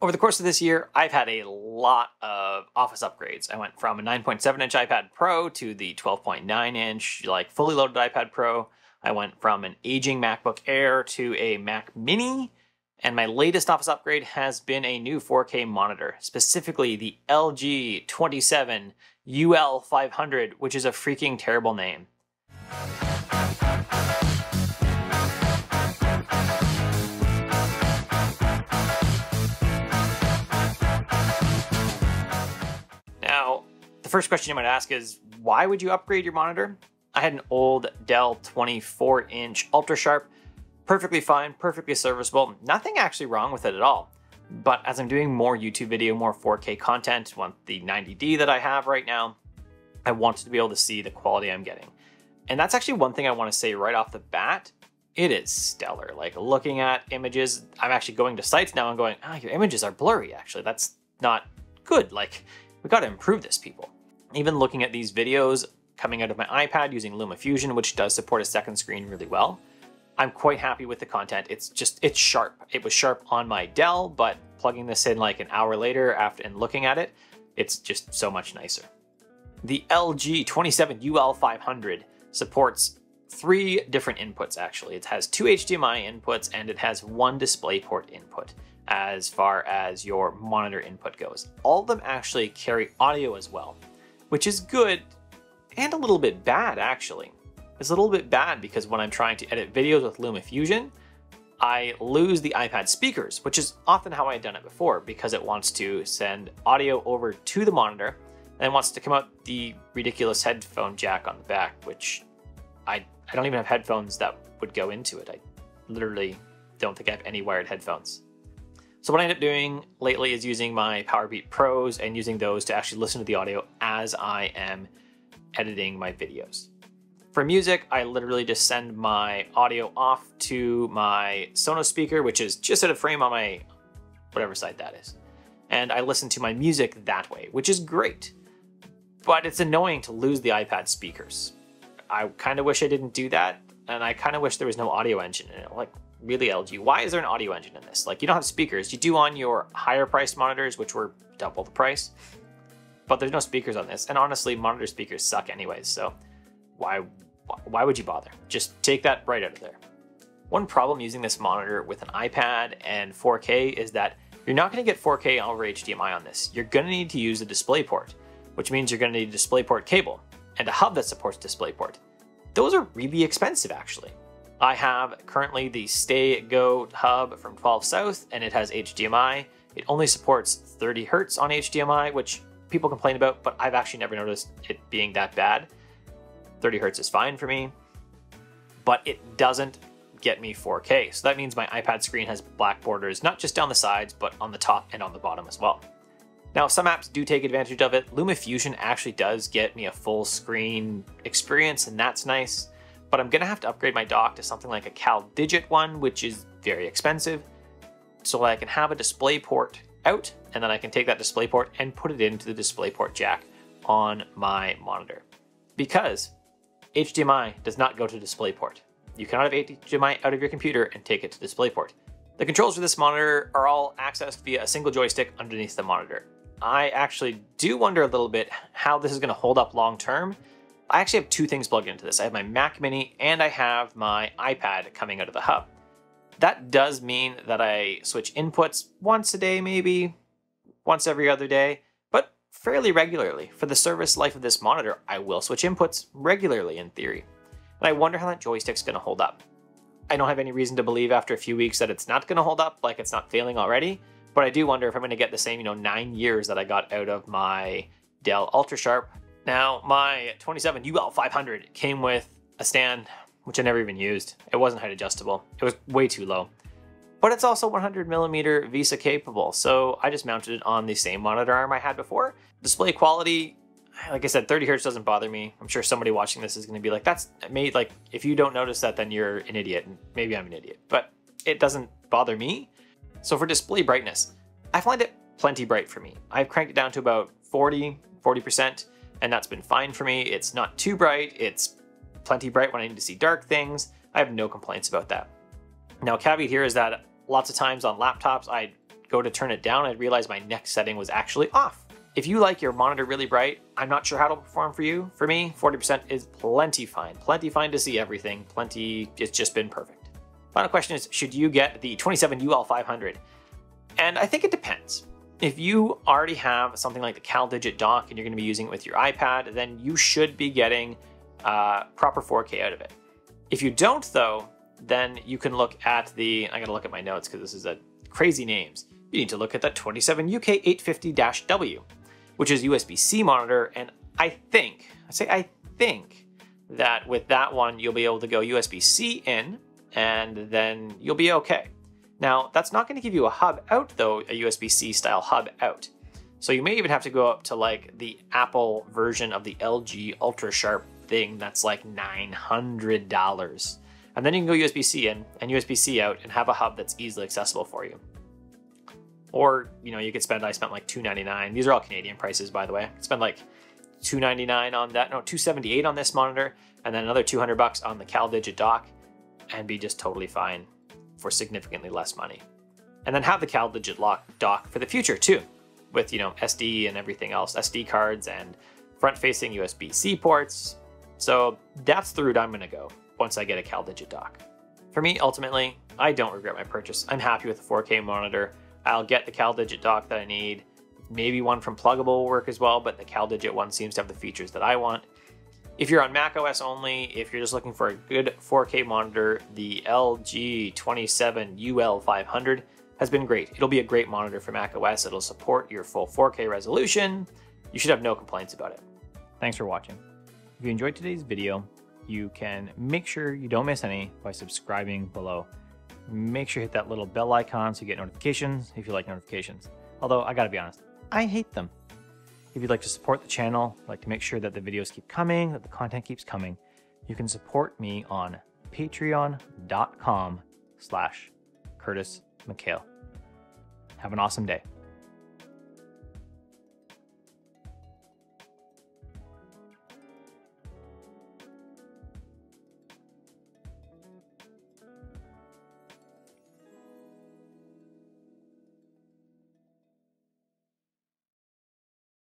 Over the course of this year, I've had a lot of office upgrades. I went from a 9.7-inch iPad Pro to the 12.9-inch, like fully loaded iPad Pro. I went from an aging MacBook Air to a Mac Mini. And my latest office upgrade has been a new 4K monitor, specifically the LG 27UL500, which is a freaking terrible name. Now, the first question you might ask is, why would you upgrade your monitor? I had an old Dell 24-inch Ultra Sharp, perfectly fine, perfectly serviceable, nothing actually wrong with it at all. But as I'm doing more YouTube video, more 4K content, want the 90D that I have right now, I wanted to be able to see the quality I'm getting. And that's actually one thing I want to say right off the bat. It is stellar. Like, looking at images, I'm actually going to sites now and going, your images are blurry, actually. That's not good. Like, we got to improve this, people. Even looking at these videos coming out of my iPad using LumaFusion, which does support a second screen really well, I'm quite happy with the content. It's sharp. It was sharp on my Dell, but plugging this in like an hour later after and looking at it, it's just so much nicer. The LG 27UL500 supports 3 different inputs, actually. It has 2 HDMI inputs and it has 1 DisplayPort input as far as your monitor input goes. All of them actually carry audio as well, which is good and a little bit bad, actually. It's a little bit bad because when I'm trying to edit videos with LumaFusion, I lose the iPad speakers, which is often how I had done it before, because it wants to send audio over to the monitor and it wants to come out the ridiculous headphone jack on the back, which I don't even have headphones that would go into it. I literally don't think I have any wired headphones. So what I end up doing lately is using my Powerbeat Pros and using those to actually listen to the audio as I am editing my videos. For music, I literally just send my audio off to my Sonos speaker, which is just at a frame on my whatever side that is. And I listen to my music that way, which is great. But it's annoying to lose the iPad speakers. I kind of wish I didn't do that, and I kind of wish there was no audio engine in it. Like, really, LG, why is there an audio engine in this? Like, you don't have speakers. You do on your higher priced monitors, which were double the price, but there's no speakers on this. And honestly, monitor speakers suck anyways, so why would you bother? Just take that right out of there. One problem using this monitor with an iPad and 4K is that you're not going to get 4K over HDMI on this. You're going to need to use a DisplayPort, which means you're going to need a DisplayPort cable and a hub that supports DisplayPort. Those are really expensive, actually. I have currently the Stay Go hub from 12 South, and it has HDMI. It only supports 30 Hertz on HDMI, which people complain about, but I've actually never noticed it being that bad. 30 Hertz is fine for me, but it doesn't get me 4K. So that means my iPad screen has black borders, not just down the sides, but on the top and on the bottom as well. Now, some apps do take advantage of it. LumaFusion actually does get me a full screen experience, and that's nice, but I'm gonna have to upgrade my dock to something like a CalDigit one, which is very expensive, so I can have a DisplayPort out, and then I can take that DisplayPort and put it into the DisplayPort jack on my monitor. Because HDMI does not go to DisplayPort. You cannot have HDMI out of your computer and take it to DisplayPort. The controls for this monitor are all accessed via a single joystick underneath the monitor. I actually do wonder a little bit how this is going to hold up long term. I actually have 2 things plugged into this. I have my Mac Mini and I have my iPad coming out of the hub. That does mean that I switch inputs once a day, maybe once every other day, but fairly regularly. For the service life of this monitor, I will switch inputs regularly in theory. And I wonder how that joystick's going to hold up. I don't have any reason to believe after a few weeks that it's not going to hold up, like it's not failing already, but I do wonder if I'm going to get the same, 9 years that I got out of my Dell Ultra Sharp. Now, my 27UL500 came with a stand, which I never even used. It wasn't height adjustable. It was way too low. But it's also 100mm VESA capable, so I just mounted it on the same monitor arm I had before. Display quality, like I said, 30 Hertz doesn't bother me. I'm sure somebody watching this is going to be like, that's me. Like, if you don't notice that, then you're an idiot, and maybe I'm an idiot, but it doesn't bother me. So for display brightness, I find it plenty bright for me. I've cranked it down to about 40%, and that's been fine for me. It's not too bright. It's plenty bright when I need to see dark things. I have no complaints about that. Now, a caveat here is that lots of times on laptops, I go to turn it down, I realized my next setting was actually off. If you like your monitor really bright, I'm not sure how it'll perform for you. For me, 40% is plenty fine. Plenty fine to see everything. Plenty, it's just been perfect. Final question is, should you get the 27UL500? And I think it depends. If you already have something like the CalDigit dock and you're going to be using it with your iPad, then you should be getting proper 4K out of it. If you don't though, then you can look at the, I gotta look at my notes because this is a crazy names. You need to look at the 27UK850-W, which is USB-C monitor. And I think that with that one, you'll be able to go USB-C in and then you'll be okay. Now, that's not gonna give you a hub out though, a USB-C style hub out. So you may even have to go up to like the Apple version of the LG Ultra Sharp thing that's like $900. And then you can go USB-C in and USB-C out and have a hub that's easily accessible for you. Or, you know, you could spend, I spent like $299. These are all Canadian prices, by the way. Spend like $299 on that, no, $278 on this monitor, and then another $200 on the CalDigit dock, and be just totally fine for significantly less money. And then have the CalDigit dock for the future too, with, you know, SD and everything else, SD cards and front-facing USB-C ports. So that's the route I'm gonna go once I get a CalDigit dock. For me, ultimately, I don't regret my purchase. I'm happy with the 4K monitor. I'll get the CalDigit dock that I need. Maybe one from Pluggable will work as well, but the CalDigit one seems to have the features that I want. If you're on macOS only, if you're just looking for a good 4K monitor, the LG 27UL500 has been great. It'll be a great monitor for macOS. It'll support your full 4K resolution. You should have no complaints about it. Thanks for watching. If you enjoyed today's video, you can make sure you don't miss any by subscribing below. Make sure you hit that little bell icon so you get notifications if you like notifications. Although, I gotta be honest, I hate them. If you'd like to support the channel, like to make sure that the videos keep coming, that the content keeps coming, you can support me on patreon.com/Curtis McHale. Have an awesome day.